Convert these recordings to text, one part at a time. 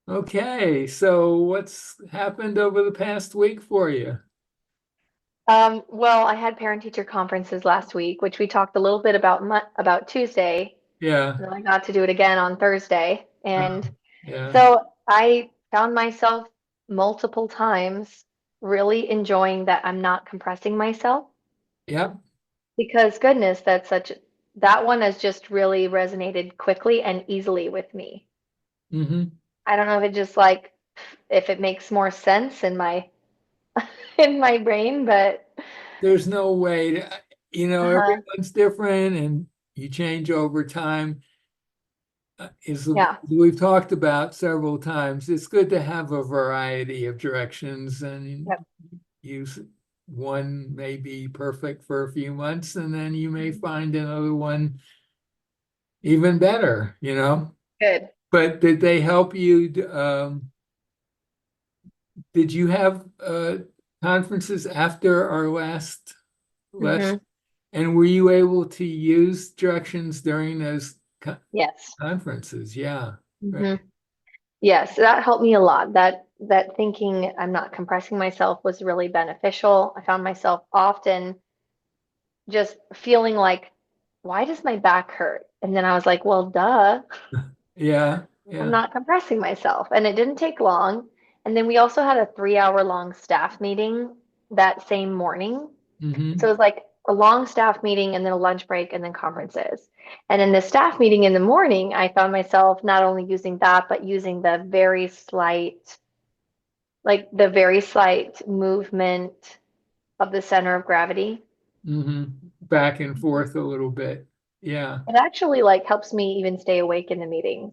Okay, so what's happened over the past week for you? Well, I had parent-teacher conferences last week, which we talked a little bit about about Tuesday, Yeah, and then I got to do it again on Thursday. And yeah, so I found myself multiple times really enjoying that I'm not compressing myself yep. because goodness, that one has just really resonated quickly and easily with me. Hmm. I don't know if it just like if it makes more sense in my in my brain, but There's no way to, uh-huh, everyone's different and you change over time. yeah. We've talked about several times. It's good to have a variety of directions and Yep. use one may be perfect for a few months and then you may find another one even better. Good. But did they help you? Did you have conferences after our last, Hmm. and were you able to use directions during those Yes. conferences? Yeah, right. Hmm. Yes, that helped me a lot. That thinking I'm not compressing myself was really beneficial. I found myself often just feeling like, why does my back hurt? And then I was like, well, duh, Yeah, I'm yeah. not compressing myself. And it didn't take long. And then we also had a 3 hour long staff meeting that same morning. So Hmm. it was like a long staff meeting and then a lunch break and then conferences. And in the staff meeting in the morning, I found myself not only using that, but using the very slight movement of the center of gravity. Hmm. Back and forth a little bit. Yeah, It actually like helps me even stay awake in the meetings.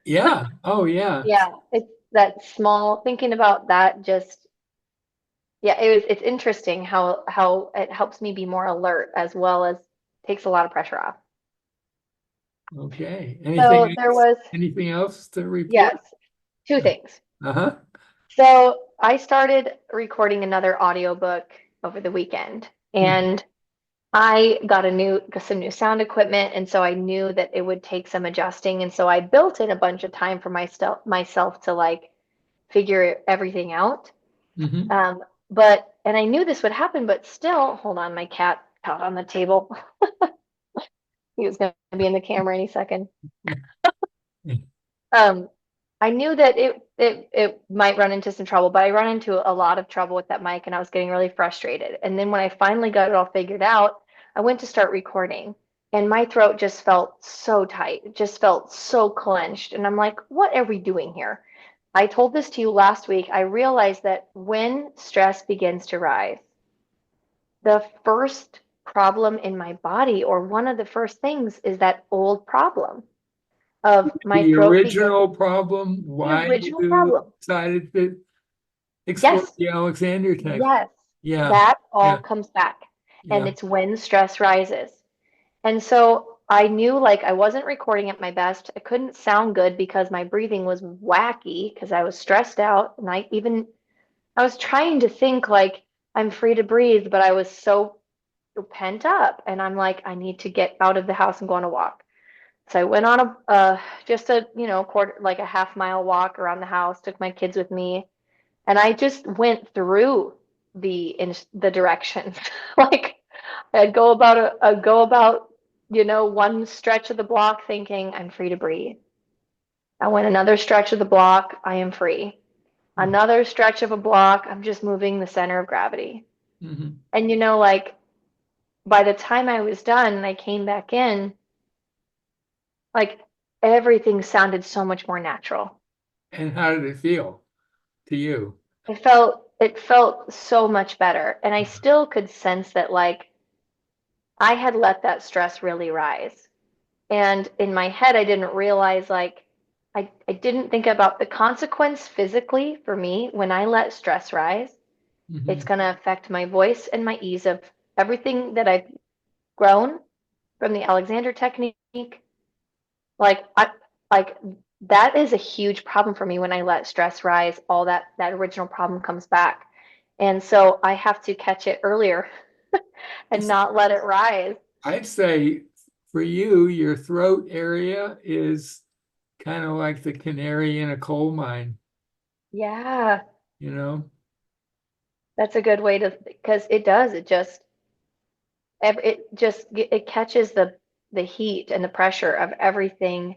yeah. Oh, yeah. Yeah, it's that small thinking about that just yeah, it's interesting how it helps me be more alert as well as takes a lot of pressure off. Okay. So Anything there else? was Anything else to report? yes, two things. Uh-huh. So I started recording another audiobook over the weekend and I got some new sound equipment and so I knew that it would take some adjusting and so I built in a bunch of time for myself to like figure everything out. Hmm. Um, but and I knew this would happen, but still, hold on, my cat out on the table. He was going to be in the camera any second. Um, I knew that it might run into some trouble, but I run into a lot of trouble with that mic and I was getting really frustrated. And then when I finally got it all figured out, I went to start recording and my throat just felt so tight. It just felt so clenched. And I'm like, what are we doing here? I told this to you last week. I realized that when stress begins to rise, the first problem in my body, or one of the first things, is that old problem of my The throat begin original problem, the why original you problem. decided to explore Yes, the Alexander technique. yes, Yeah, that all yeah, comes back. And yeah. it's when stress rises. And so I knew like I wasn't recording at my best. I couldn't sound good because my breathing was wacky because I was stressed out. And I was trying to think like I'm free to breathe, but I was so pent up. And I'm like, I need to get out of the house and go on a walk. So I went on just a, quarter, like a half-mile walk around the house, took my kids with me, and I just went through the directions. Like I'd go about, one stretch of the block thinking I'm free to breathe. I went another stretch of the block, I am free. Another stretch of a block, I'm just moving the center of gravity. Hmm. And like by the time I was done and I came back in, like everything sounded so much more natural. And how did it feel to you? It felt so much better. And I still could sense that like I had let that stress really rise. And in my head, I didn't realize like I didn't think about the consequence physically for me when I let stress rise. It's Hmm. going to affect my voice and my ease of everything that I've grown from the Alexander technique. Like I like that is a huge problem for me when I let stress rise, all that original problem comes back. And so I have to catch it earlier and not let it rise. I'd say for you, your throat area is kind of like the canary in a coal mine, Yeah, you know? that's a good way to, because it does, it catches the heat and the pressure of everything,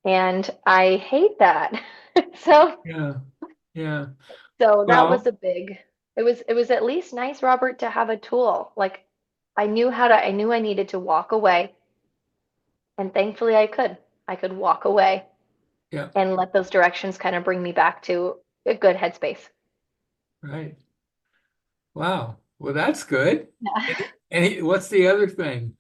and I hate that. So Yeah, yeah. so that was Well, a big, it was at least nice, Robert, to have a tool. Like I knew I needed to walk away, and thankfully I could walk away yeah, and let those directions kind of bring me back to a good headspace. right. Wow. Well, that's good. Yeah. What's the other thing?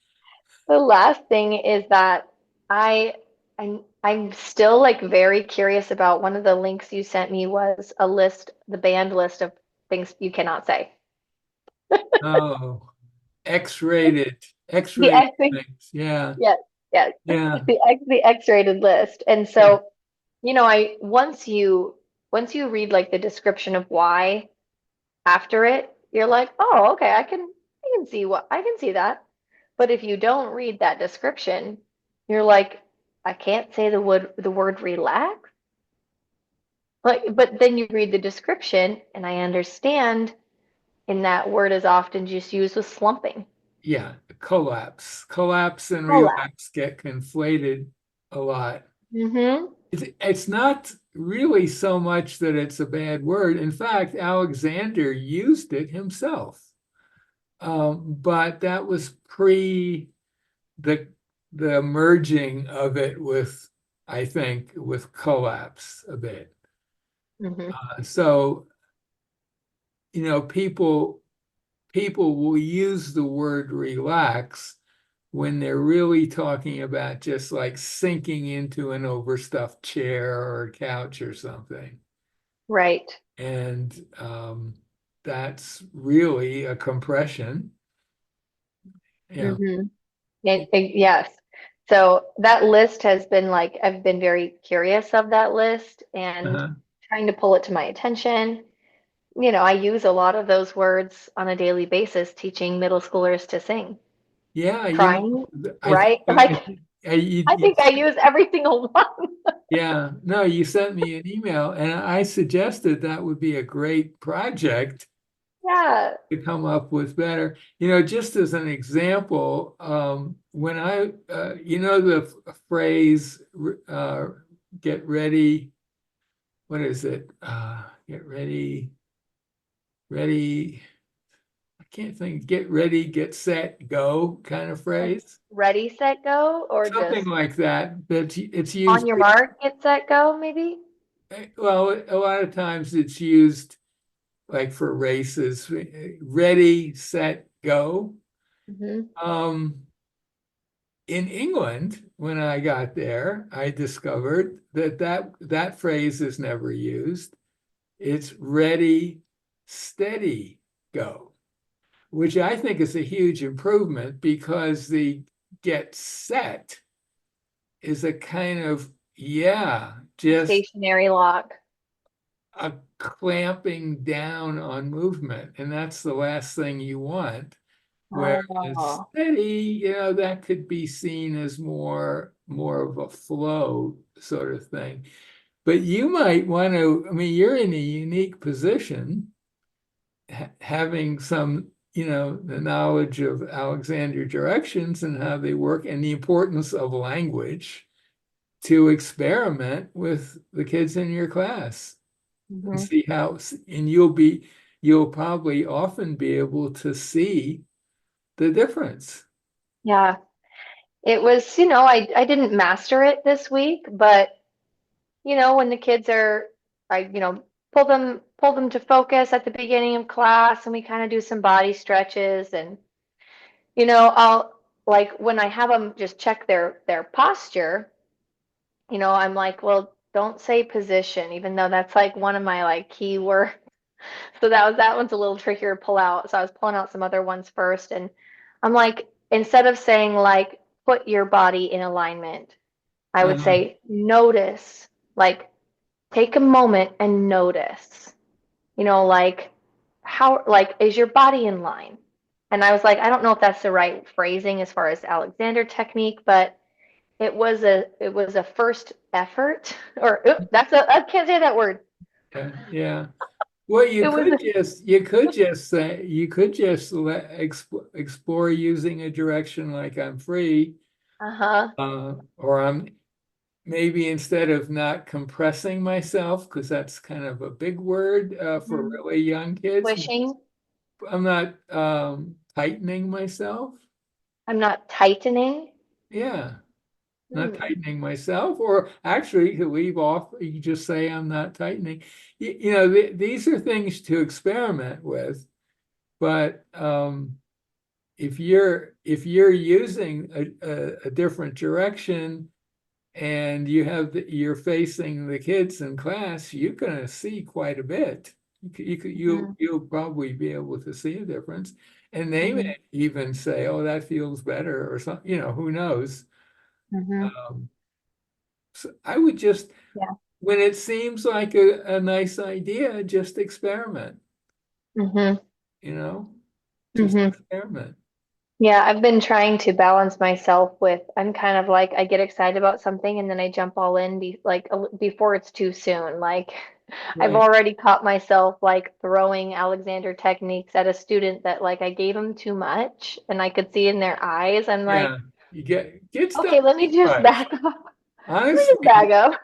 The last thing is that I I'm still like very curious about one of the links you sent me was a list, the banned list of things you cannot say. Oh, X-rated, The X-rated X, things. Yeah, yes, yes, yeah, the X-rated list. And yeah, so, I once you read like the description of why after it, you're like, oh, okay, I can see that. But if you don't read that description, you're like, I can't say the word relax. Like, but then you read the description, and I understand, and that word is often just used with slumping. yeah. Collapse. Collapse and Collapse. relapse get conflated a lot. Mm-hmm. It's not really so much that it's a bad word. In fact, Alexander used it himself. But that was pre the the merging of it with, I think, with collapse a bit. Mm-hmm. So, people will use the word relax when they're really talking about just like sinking into an overstuffed chair or couch or something. Right. And that's really a compression. Yeah. Mm-hmm. Yes. So that list has been like, I've been very curious of that list and Uh-huh. trying to pull it to my attention. I use a lot of those words on a daily basis teaching middle schoolers to sing. Yeah, Trying, I think right? Like, I you, think I use every single one. yeah, no, you sent me an email and I suggested that would be a great project Yeah. to come up with better. Just as an example, when the phrase, uh, get ready, what is it? Get ready, ready. I can't think, get ready, get set, go kind of Like phrase. ready, set, go, or Something just like that, but it's on used, your mark, get set, go, maybe? well, a lot of times it's used like for races, ready, set, go. Hmm. Um, in England, when I got there, I discovered that phrase is never used. It's ready, steady, go, which I think is a huge improvement because the get set is a kind of, yeah, just Stationary lock. a clamping down on movement. And that's the last thing you want. Whereas Oh. steady, that could be seen as more of a flow sort of thing. But you might want to, I mean, you're in a unique position, having some, the knowledge of Alexander directions and how they work and the importance of language to experiment with the kids in your class and Hmm. see how, and you'll probably often be able to see the difference. Yeah. It was, I didn't master it this week, but when the kids I, pull them to focus at the beginning of class, and we kind of do some body stretches, and I'll like when I have them just check their posture, I'm like, well, don't say position, even though that's like one of my like key words. So that one's a little trickier to pull out. So I was pulling out some other ones first, and I'm like, instead of saying like put your body in alignment, I would Uh, say notice, like take a moment and notice, like like is your body in line? And I was like, I don't know if that's the right phrasing as far as Alexander technique, but it was a first effort, or I can't say that word. Yeah, yeah. Well, It was, you could just explore using a direction like I'm free, uh-huh. or I'm maybe instead of not compressing myself, because that's kind of a big word for Mhm. really young kids. Wishing. I'm not tightening myself. I'm not tightening. Yeah, not Hmm. tightening myself, or actually to leave off, you just say I'm not tightening. These are things to experiment with, but if you're using a different direction and you're facing the kids in class, you're going to see quite a bit. Hmm. You'll probably be able to see a difference, and they Hmm. may even say, "Oh, that feels better," or something. Who knows? Hmm. Um, so I would just, Yeah. when it seems like a nice idea, just experiment. Hmm. You know, just Hmm. experiment. Yeah, I've been trying to balance myself with, I'm kind of like, I get excited about something and then I jump all in before it's too soon. Like I've Right? already caught myself like throwing Alexander techniques at a student that like I gave them too much and I could see in their eyes. I'm like, Yeah. You get stuff okay, let me too just much. back up. Let me just back Honestly,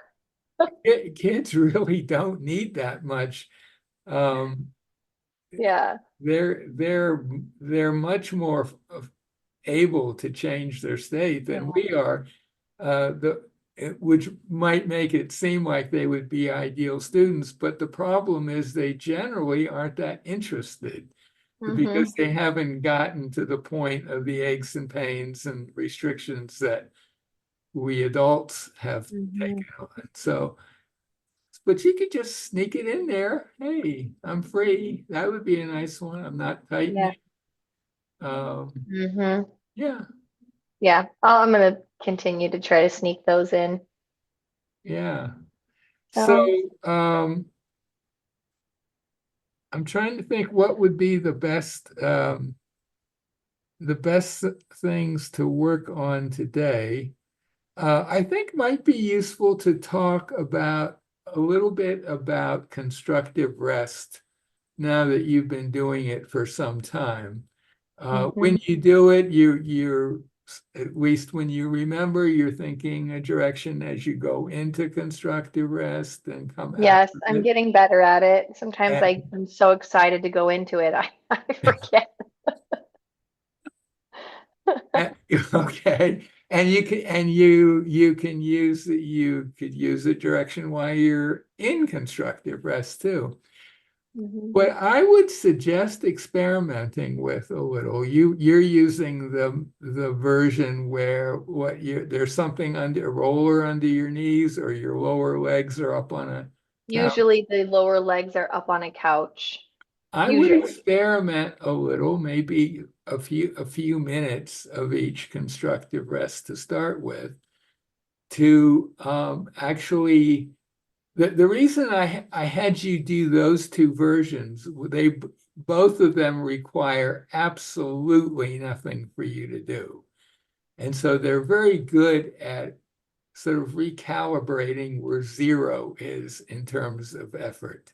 up. kids really don't need that much. Um, Yeah. they're much more able to change their state than Yeah. we are. Which might make it seem like they would be ideal students, but the problem is they generally aren't that interested because Hmm. they haven't gotten to the point of the aches and pains and restrictions that we adults have Hmm. taken on. So, but you could just sneak it in there. Hey, I'm free. That would be a nice one. I'm not Yeah. tightening. Um, Hmm. yeah, Yeah. I'm gonna continue to try to sneak those in. yeah. So, So, um, I'm trying to think what would be the best things to work on today. I think might be useful to talk about a little bit about constructive rest now that you've been doing it for some time. When hmm. you do it, you're at least when you remember, you're thinking a direction as you go into constructive rest and come out Yes, of I'm it. getting better at it. Sometimes And, I'm so excited to go into it, I forget. okay, and you could use a direction while you're in constructive rest too. Hmm. What I would suggest experimenting with a little, you're using the version where there's something under a roller under your knees or your lower legs are up on a couch. Usually the lower legs are up on a couch. I would Usually. experiment a little, maybe a few minutes of each constructive rest to start with, to actually the reason I had you do those two versions, both of them require absolutely nothing for you to do. And so they're very good at sort of recalibrating where zero is in terms of effort.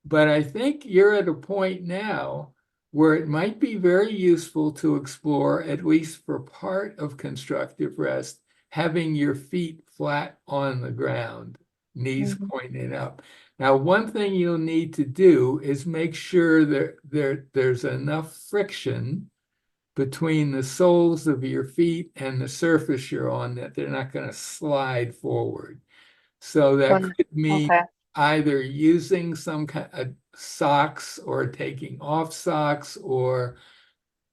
But I think you're at a point now where it might be very useful to explore, at least for part of constructive rest, having your feet flat on the ground, knees Mhm. pointed up. Now, one thing you'll need to do is make sure that there's enough friction between the soles of your feet and the surface you're on that they're not going to slide forward. So that Well, could mean okay. either using some kind of socks or taking off socks, or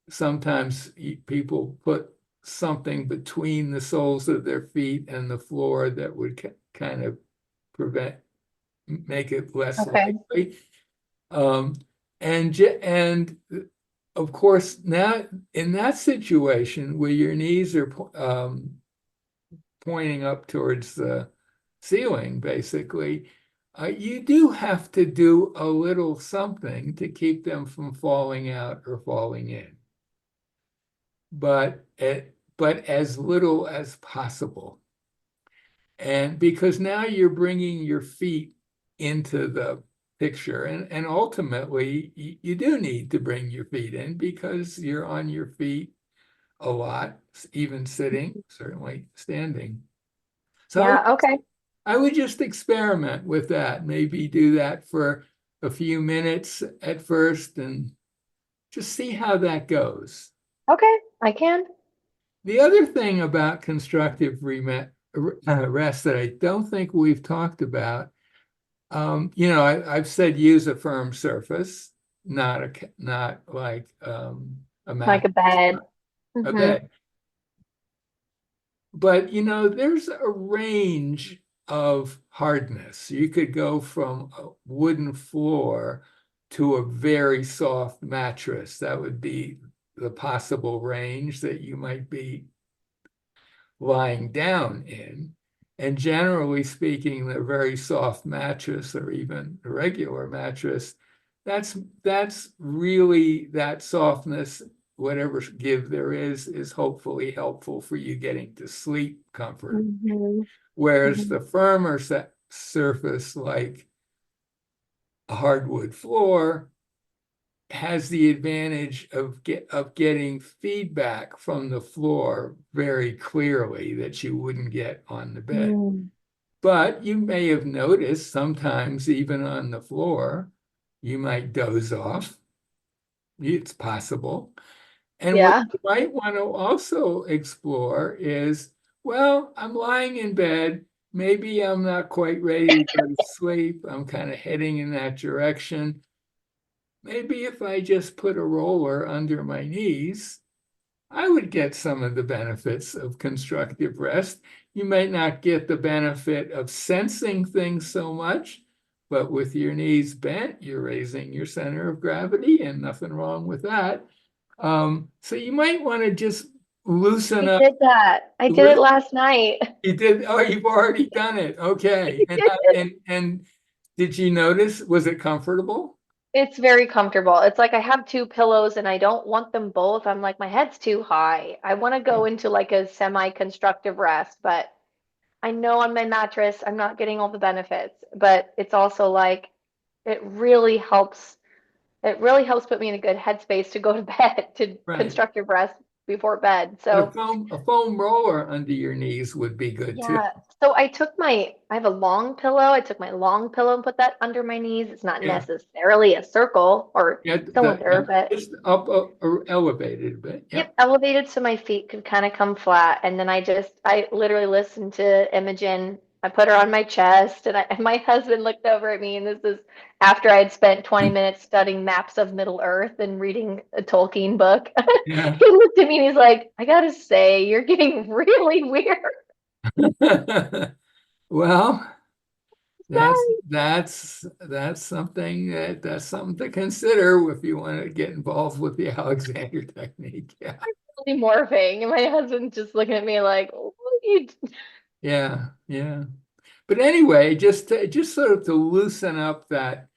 sometimes people put something between the soles of their feet and the floor that would kind of make it less Okay. likely. Um, and of course, now in that situation where your knees are pointing up towards the ceiling, basically, you do have to do a little something to keep them from falling out or falling in, but as little as possible. And because now you're bringing your feet into the picture, and ultimately you do need to bring your feet in because you're on your feet a lot, even sitting, certainly standing. So Yeah, okay. I would just experiment with that. Maybe do that for a few minutes at first and just see how that goes. Okay, I can. The other thing about constructive rest that I don't think we've talked about, I've said use a firm surface, not like a Like mat, a bed. a Hmm. bed. But there's a range of hardness. You could go from a wooden floor to a very soft mattress. That would be the possible range that you might be lying down in. And generally speaking, the very soft mattress or even a regular mattress, that's really that softness, whatever give there is hopefully helpful for you getting to sleep comfort. Hmm. Whereas Hmm. the firmer surface, like a hardwood floor, has the advantage of getting feedback from the floor very clearly that you wouldn't get on the bed. Mm. But you may have noticed sometimes even on the floor, you might doze off. It's possible. And what Yeah. you might want to also explore is, well, I'm lying in bed. Maybe I'm not quite ready to go to sleep. I'm kind of heading in that direction. Maybe if I just put a roller under my knees, I would get some of the benefits of constructive rest. You might not get the benefit of sensing things so much, but with your knees bent, you're raising your center of gravity, and nothing wrong with that. So you might want to just loosen I up. did that. I did it last night. You did. Oh, you've already done it. Okay. And did you notice? Was it comfortable? It's very comfortable. It's like I have two pillows and I don't want them both. I'm like, my head's too high. I want to go into like a semi-constructive rest, but I know on my mattress I'm not getting all the benefits. But it's also like it really helps. It really helps put me in a good headspace to go to bed, to Right. constructive rest before bed. And So a foam roller under your knees would be good too. yeah. So I have a long pillow. I took my long pillow and put that under my knees. It's not Yeah. necessarily a circle or Yeah. cylinder, but Just up or elevated a bit. yep, Yep. elevated so my feet could kind of come flat. And then I literally listened to Imogen. I put her on my chest, and my husband looked over at me, and this is after I had spent 20 minutes studying maps of Middle Earth and reading a Tolkien book. Yeah. He looked at me and he's like, I gotta say, you're getting really weird. Well, that's Sorry. that's something to consider if you want to get involved with the Alexander technique. Yeah. Really morphing. And my husband's just looking at me like, what are you Yeah. Yeah. But anyway, just sort of to loosen up that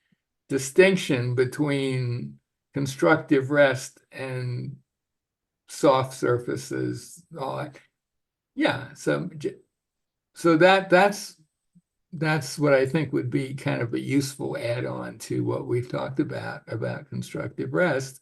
distinction between constructive rest and soft surfaces, all that. Yeah. So that's what I think would be kind of a useful add-on to what we've talked about constructive rest.